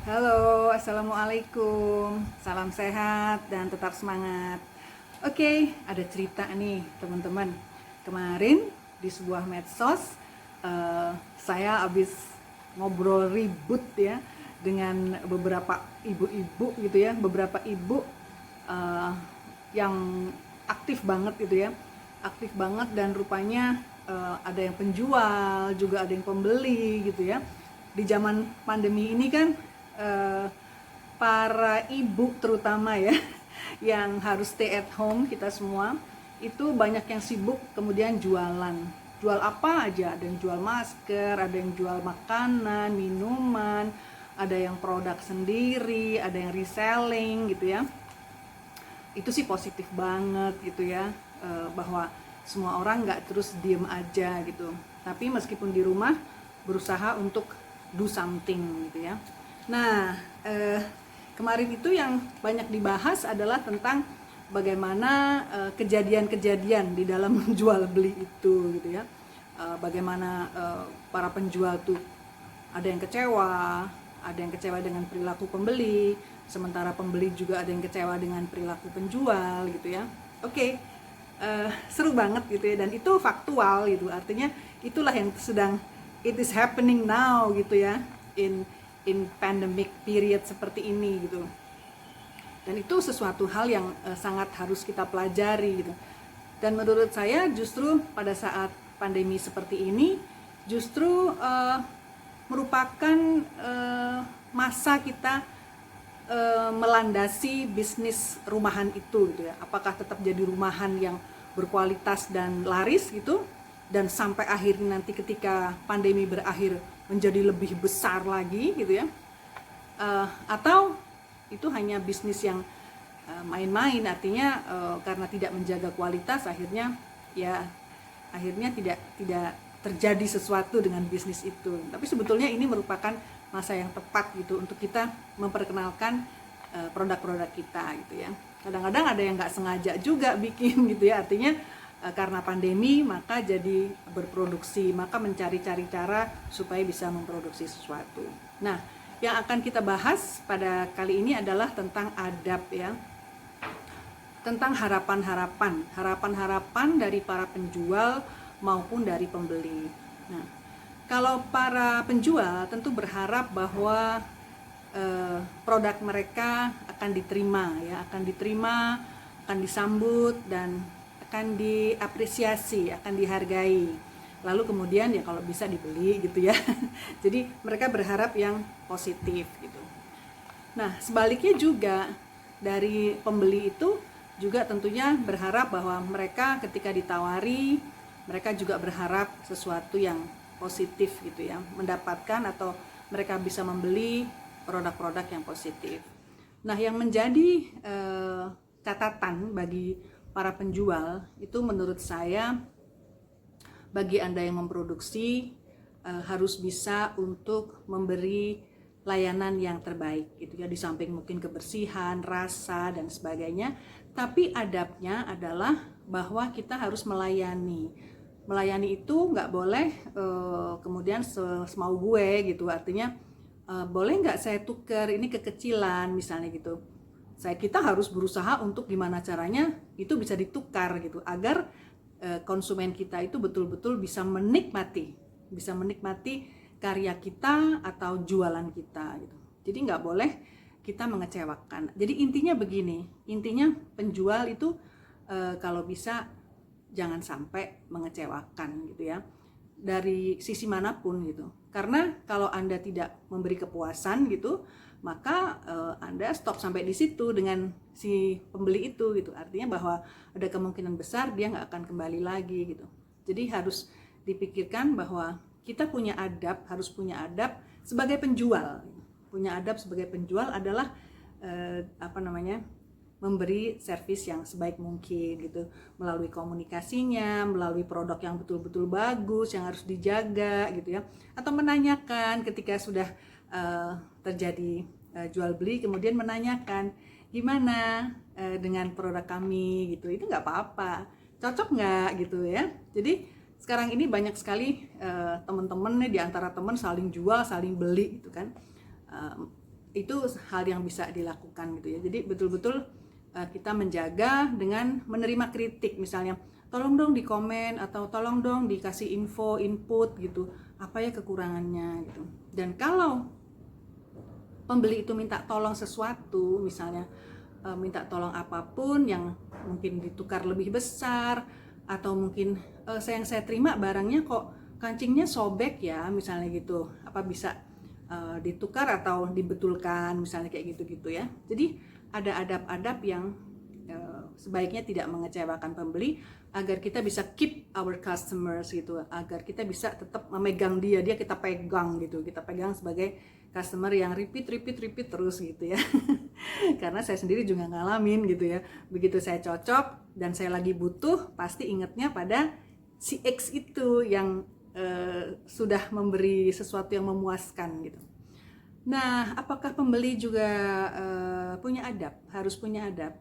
Halo, assalamualaikum. Salam sehat dan tetap semangat. Oke, ada cerita nih teman-teman. Kemarin di sebuah medsos, saya habis ngobrol ribut ya dengan beberapa ibu-ibu gitu ya, beberapa ibu eh, yang aktif banget gitu ya, aktif banget dan rupanya ada yang penjual juga ada yang pembeli gitu ya. Di zaman pandemi ini kan eh, para ibu terutama ya yang harus stay at home, kita semua itu banyak yang sibuk kemudian jual apa aja, ada yang jual masker, ada yang jual makanan, minuman, ada yang produk sendiri, ada yang reselling gitu ya. Itu sih positif banget gitu ya, bahwa semua orang nggak terus diem aja gitu, tapi meskipun di rumah berusaha untuk do something gitu ya. Nah, kemarin itu yang banyak dibahas adalah tentang bagaimana kejadian-kejadian di dalam jual beli itu gitu ya. Bagaimana para penjual tuh ada yang kecewa dengan perilaku pembeli, sementara pembeli juga ada yang kecewa dengan perilaku penjual gitu ya. Oke, seru banget gitu ya, dan itu faktual gitu, artinya itulah yang sedang it is happening now gitu ya, in pandemic period seperti ini gitu. Dan itu sesuatu hal yang sangat harus kita pelajari gitu. Dan menurut saya justru pada saat pandemi seperti ini justru merupakan masa kita melandasi bisnis rumahan itu gitu ya. Apakah tetap jadi rumahan yang berkualitas dan laris gitu, dan sampai akhirnya nanti ketika pandemi berakhir menjadi lebih besar lagi gitu ya, atau itu hanya bisnis yang main-main, artinya karena tidak menjaga kualitas akhirnya tidak terjadi sesuatu dengan bisnis itu. Tapi sebetulnya ini merupakan masa yang tepat gitu untuk kita memperkenalkan produk-produk kita gitu ya. Kadang-kadang ada yang nggak sengaja juga bikin gitu ya, artinya karena pandemi maka jadi berproduksi, maka mencari-cari cara supaya bisa memproduksi sesuatu. Nah, yang akan kita bahas pada kali ini adalah tentang adab ya, tentang harapan-harapan dari para penjual maupun dari pembeli. Nah, kalau para penjual tentu berharap bahwa produk mereka akan diterima ya, akan disambut dan akan diapresiasi, akan dihargai. Lalu kemudian ya kalau bisa dibeli gitu ya. Jadi mereka berharap yang positif gitu. Nah, sebaliknya juga dari pembeli itu juga tentunya berharap bahwa mereka ketika ditawari, mereka juga berharap sesuatu yang positif gitu ya, mendapatkan atau mereka bisa membeli produk-produk yang positif. Nah, yang menjadi catatan bagi para penjual itu menurut saya, bagi Anda yang memproduksi harus bisa untuk memberi layanan yang terbaik gitu ya, di samping mungkin kebersihan, rasa dan sebagainya, tapi adabnya adalah bahwa kita harus melayani itu nggak boleh kemudian semau gue gitu, artinya boleh nggak saya tukar ini kekecilan misalnya gitu. Kita harus berusaha untuk gimana caranya itu bisa ditukar gitu, agar konsumen kita itu betul-betul bisa menikmati karya kita atau jualan kita gitu. Jadi nggak boleh kita mengecewakan. Jadi intinya begini, intinya penjual itu kalau bisa jangan sampai mengecewakan gitu ya, dari sisi manapun gitu. Karena kalau Anda tidak memberi kepuasan gitu, maka Anda stop sampai di situ dengan si pembeli itu gitu. Artinya bahwa ada kemungkinan besar dia nggak akan kembali lagi gitu. Jadi harus dipikirkan bahwa kita harus punya adab sebagai penjual. Punya adab sebagai penjual adalah memberi servis yang sebaik mungkin gitu, melalui komunikasinya, melalui produk yang betul-betul bagus yang harus dijaga gitu ya, atau menanyakan ketika sudah terjadi jual beli, kemudian menanyakan gimana dengan produk kami gitu, itu nggak apa-apa, cocok nggak gitu ya. Jadi sekarang ini banyak sekali teman-teman nih, di antara teman saling jual saling beli gitu kan. itu hal yang bisa dilakukan gitu ya. Jadi betul-betul kita menjaga dengan menerima kritik, misalnya tolong dong di komen atau tolong dong dikasih info, input gitu, apa ya kekurangannya gitu. Dan kalau pembeli itu minta tolong sesuatu, misalnya minta tolong apapun yang mungkin ditukar lebih besar, atau mungkin yang saya terima barangnya kok kancingnya sobek ya, misalnya gitu, apa bisa ditukar atau dibetulkan, misalnya kayak gitu-gitu ya. Jadi ada adab-adab yang sebaiknya tidak mengecewakan pembeli, agar kita bisa keep our customers gitu, agar kita bisa tetap memegang dia kita pegang gitu, kita pegang sebagai customer yang repeat terus gitu ya. Karena saya sendiri juga ngalamin gitu ya, begitu saya cocok dan saya lagi butuh, pasti ingetnya pada si X itu yang sudah memberi sesuatu yang memuaskan gitu. Nah, apakah pembeli juga punya adab? Harus punya adab?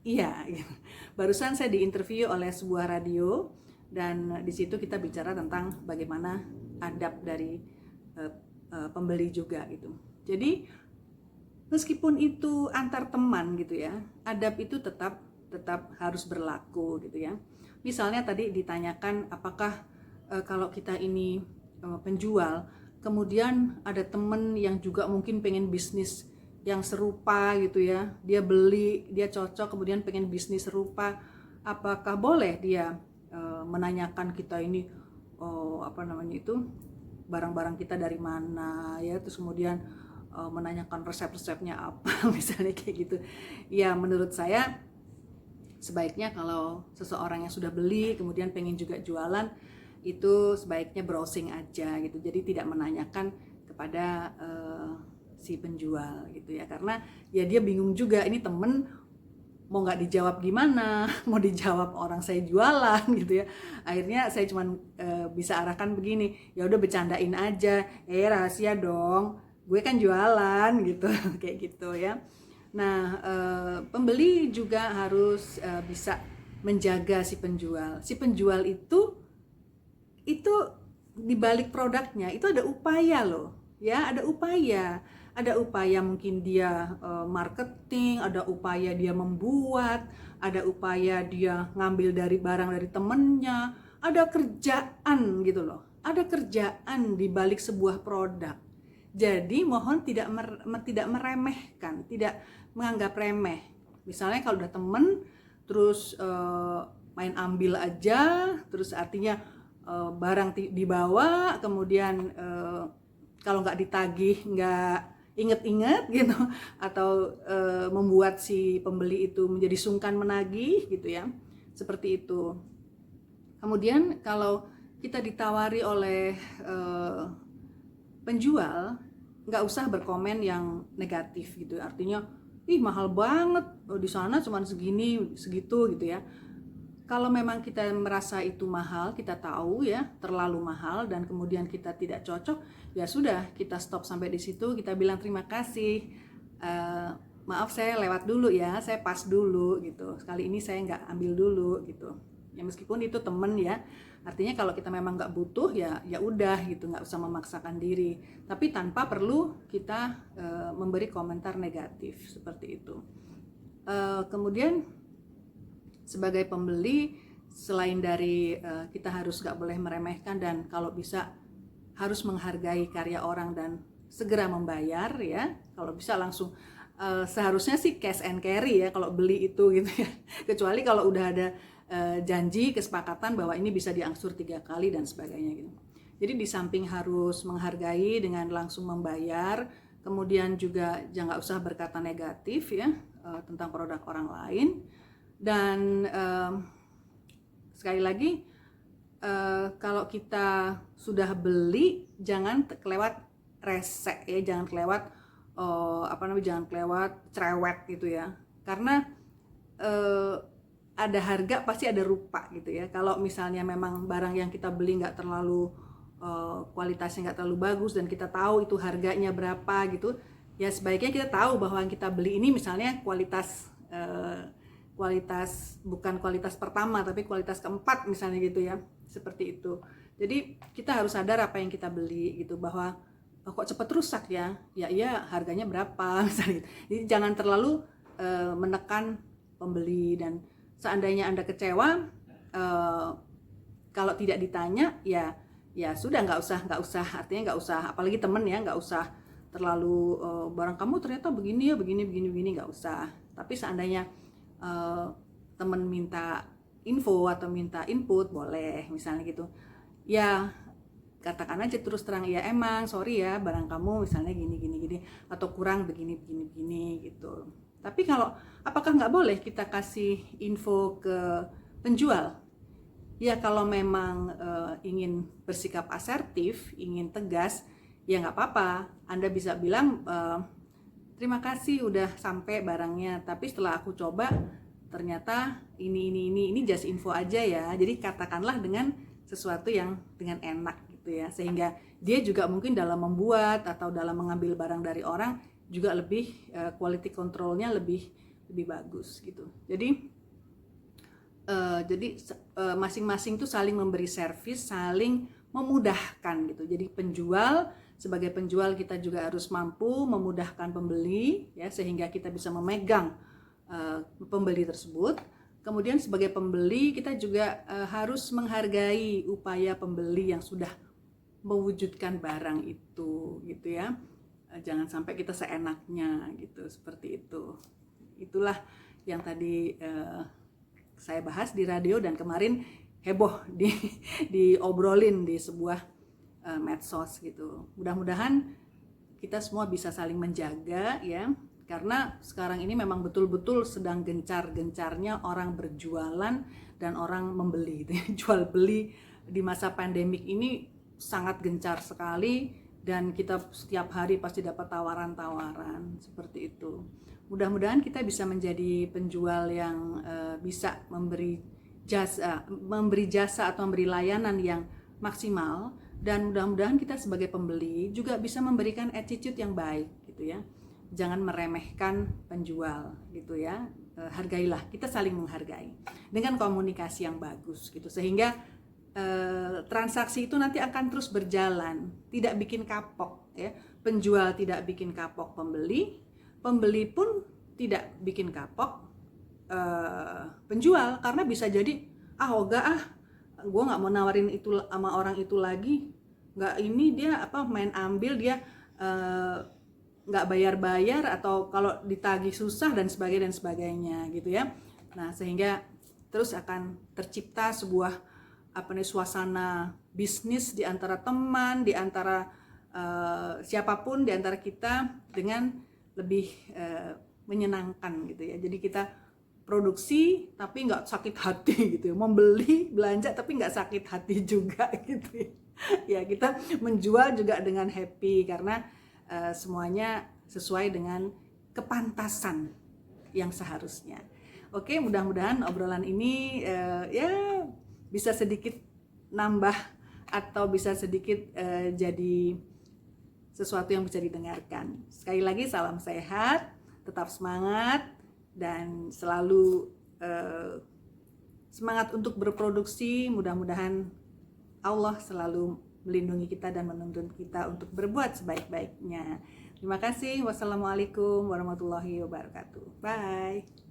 Iya, gitu. Barusan saya diinterview oleh sebuah radio, dan di situ kita bicara tentang bagaimana adab dari pembeli juga gitu. Jadi meskipun itu antar teman gitu ya, adab itu tetap harus berlaku gitu ya. Misalnya tadi ditanyakan apakah kalau kita ini penjual, kemudian ada temen yang juga mungkin pengen bisnis yang serupa gitu ya, dia beli, dia cocok, kemudian pengen bisnis serupa, apakah boleh dia menanyakan kita ini barang-barang kita dari mana ya, terus kemudian menanyakan resep-resepnya apa misalnya kayak gitu ya. Menurut saya sebaiknya kalau seseorang yang sudah beli kemudian pengen juga jualan, itu sebaiknya browsing aja gitu, jadi tidak menanyakan kepada si penjual gitu ya, karena ya dia bingung juga, ini temen mau nggak dijawab gimana, mau dijawab orang saya jualan gitu ya. Akhirnya saya cuman bisa arahkan begini, ya udah bercandain aja, rahasia dong, gue kan jualan gitu kayak gitu ya. Nah, pembeli juga harus bisa menjaga si penjual. Si penjual itu di balik produknya itu ada upaya loh, ya, ada upaya mungkin dia marketing, ada upaya dia membuat, ada upaya dia ngambil dari barang dari temennya, ada kerjaan gitu loh, ada kerjaan di balik sebuah produk. Jadi mohon tidak meremehkan, tidak menganggap remeh. Misalnya kalau udah temen terus main ambil aja, terus artinya barang dibawa, kemudian kalau nggak ditagih nggak inget-inget gitu, atau membuat si pembeli itu menjadi sungkan menagih gitu ya, seperti itu. Kemudian kalau kita ditawari oleh penjual, nggak usah berkomen yang negatif gitu, artinya ih mahal banget, di sana cuma segini segitu gitu ya. Kalau memang kita merasa itu mahal, kita tahu ya terlalu mahal, dan kemudian kita tidak cocok, ya sudah, kita stop sampai di situ, kita bilang terima kasih, maaf saya lewat dulu ya, saya pas dulu gitu, sekali ini saya nggak ambil dulu gitu ya, meskipun itu temen ya. Artinya kalau kita memang nggak butuh ya udah gitu, nggak usah memaksakan diri, tapi tanpa perlu kita memberi komentar negatif seperti itu. Kemudian sebagai pembeli, selain dari kita harus nggak boleh meremehkan, dan kalau bisa harus menghargai karya orang dan segera membayar ya, kalau bisa langsung, seharusnya sih cash and carry ya kalau beli itu gitu ya, kecuali kalau udah ada janji kesepakatan bahwa ini bisa diangsur 3 kali dan sebagainya gitu. Jadi di samping harus menghargai dengan langsung membayar, kemudian juga jangan usah berkata negatif ya tentang produk orang lain. Dan sekali lagi, kalau kita sudah beli jangan kelewat rese ya, jangan kelewat jangan kelewat cerewet gitu ya, karena ada harga pasti ada rupa gitu ya. Kalau misalnya memang barang yang kita beli nggak terlalu kualitasnya nggak terlalu bagus, dan kita tahu itu harganya berapa gitu ya, sebaiknya kita tahu bahwa yang kita beli ini misalnya kualitas bukan kualitas pertama tapi kualitas keempat misalnya gitu ya, seperti itu. Jadi kita harus sadar apa yang kita beli gitu, bahwa kok cepet rusak ya? Ya iya, harganya berapa misalnya. Jadi jangan terlalu menekan pembeli, dan seandainya Anda kecewa, kalau tidak ditanya ya sudah, nggak usah, artinya nggak usah, apalagi temen ya, nggak usah terlalu barang kamu ternyata begini ya, begini, nggak usah. Tapi seandainya temen minta info atau minta input, boleh misalnya gitu ya, katakan aja terus terang, ya emang sorry ya, barang kamu misalnya gini, atau kurang begini gitu. Tapi kalau, apakah nggak boleh kita kasih info ke penjual? Ya kalau memang ingin bersikap asertif, ingin tegas, ya nggak apa-apa. Anda bisa bilang, terima kasih udah sampai barangnya, tapi setelah aku coba ternyata ini just info aja ya. Jadi katakanlah dengan sesuatu yang dengan enak gitu ya, sehingga dia juga mungkin dalam membuat atau dalam mengambil barang dari orang juga lebih quality controlnya lebih bagus gitu. Jadi masing-masing tuh saling memberi servis, saling memudahkan gitu. Jadi sebagai penjual kita juga harus mampu memudahkan pembeli ya, sehingga kita bisa memegang pembeli tersebut. Kemudian sebagai pembeli kita juga harus menghargai upaya pembeli yang sudah mewujudkan barang itu gitu ya. Jangan sampai kita seenaknya gitu, seperti itu. Itulah yang tadi saya bahas di radio, dan kemarin heboh diobrolin di sebuah medsos gitu. Mudah-mudahan kita semua bisa saling menjaga ya, karena sekarang ini memang betul-betul sedang gencar-gencarnya orang berjualan dan orang membeli gitu ya. Jual beli di masa pandemik ini sangat gencar sekali, dan kita setiap hari pasti dapat tawaran-tawaran seperti itu. Mudah-mudahan kita bisa menjadi penjual yang bisa memberi jasa atau memberi layanan yang maksimal, dan mudah-mudahan kita sebagai pembeli juga bisa memberikan attitude yang baik gitu ya. Jangan meremehkan penjual gitu ya. Hargailah, kita saling menghargai dengan komunikasi yang bagus gitu, sehingga transaksi itu nanti akan terus berjalan, tidak bikin kapok ya. Penjual tidak bikin kapok pembeli pun tidak bikin kapok penjual, karena bisa jadi gue nggak mau nawarin itu sama orang itu lagi, nggak, ini dia main ambil, dia nggak bayar atau kalau ditagih susah dan sebagainya gitu ya. Nah sehingga terus akan tercipta sebuah suasana bisnis di antara teman, di antara siapapun di antara kita dengan lebih menyenangkan gitu ya. Jadi kita produksi tapi nggak sakit hati gitu ya, membeli belanja tapi nggak sakit hati juga gitu ya. Ya kita menjual juga dengan happy, karena semuanya sesuai dengan kepantasan yang seharusnya. Oke, mudah-mudahan obrolan ini ya bisa sedikit nambah atau bisa sedikit jadi sesuatu yang bisa didengarkan. Sekali lagi salam sehat, tetap semangat, dan selalu semangat untuk berproduksi. Mudah-mudahan Allah selalu melindungi kita dan menuntun kita untuk berbuat sebaik-baiknya. Terima kasih. Wassalamualaikum warahmatullahi wabarakatuh. Bye.